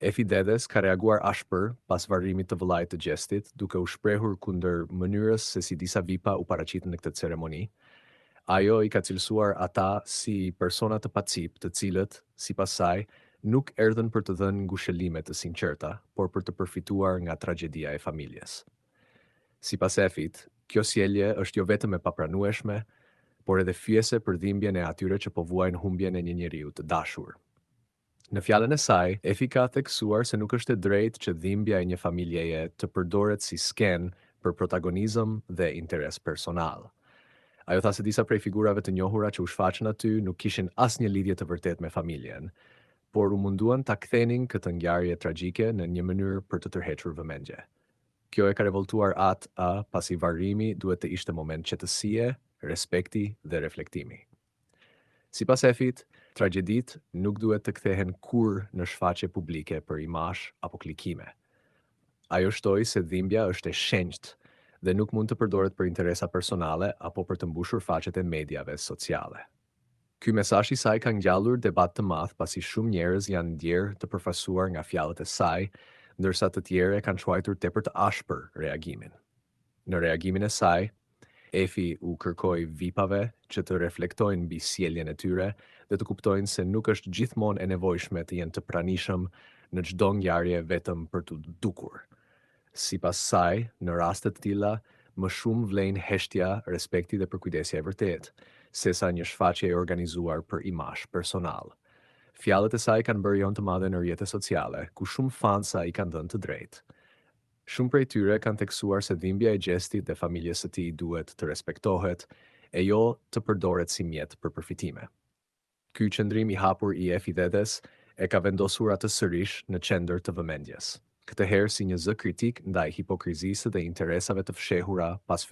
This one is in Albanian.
Efi Dedes ka reaguar ashpër pas varrimit të vëllait të gjestit, duke u shprehur kundër mënyrës se si disa vipa u paraqitën në këtë ceremoni. Ajo i ka cilësuar ata si persona të pacip, të cilët, sipas saj, nuk erdhën për të dhënë ngushëllime të sinqerta, por për të përfituar nga tragjedia e familjes. Sipas Efit, kjo sjellje është jo vetëm e papranueshme, por edhe fyese për dhimbjen e atyre që po vuajnë humbjen e një njeriu të dashur. Në fjalën e saj, Efi ka theksuar se nuk është e drejtë që dhimbja e një familjeje të përdoret si sken për protagonizëm dhe interes personal. Ajo tha se disa prej figurave të njohura që u shfaqën aty nuk kishin asnjë lidhje të vërtetë me familjen, por u munduan ta kthenin këtë ngjarje tragjike në një mënyrë për të tërhequr vëmendje. Kjo e ka revoltuar atë pasi varrimi duhet të ishte moment qetësie, respekti dhe reflektimi. Sipas Efit, tragjedit nuk duhet të kthehen kur në shfaqje publike për imazh apo klikime. Ajo shtoi se dhimbja është e shenjtë dhe nuk mund të përdoret për interesa personale apo për të mbushur faqet e mediave sociale. Ky mesazh i saj ka ngjallur debat të madh pasi shumë njerëz janë ndjerë të përfasuar nga fjalët e saj, ndërsa të tjerë e kanë quajtur tepër të ashpër reagimin. Në reagimin e saj, Efi u kërkoi vipave që të reflektojnë mbi sjelljen e tyre dhe të kuptojnë se nuk është gjithmonë e nevojshme të jenë të pranishëm në çdo ngjarje vetëm për të dukur. Sipas saj, në raste të tilla, më shumë vlen heshtja, respekti dhe përkujdesja e vërtetë, sesa një shfaqje e organizuar për imazh personal. Fjalët e saj kanë bërë jon të madhe në rrjetet sociale, ku shumë fansa i kanë dhënë të drejtë. Shumë prej tyre kanë theksuar se dhimbja e gjestit dhe familjes së tij duhet të respektohet e jo të përdoret si mjet për përfitime. Ky qëndrim i hapur i Efi Dedes e ka vendosur atë sërish në qendër të vëmendjes. Këtë herë si një zë kritik ndaj hipokrizisë dhe interesave të fshehura pas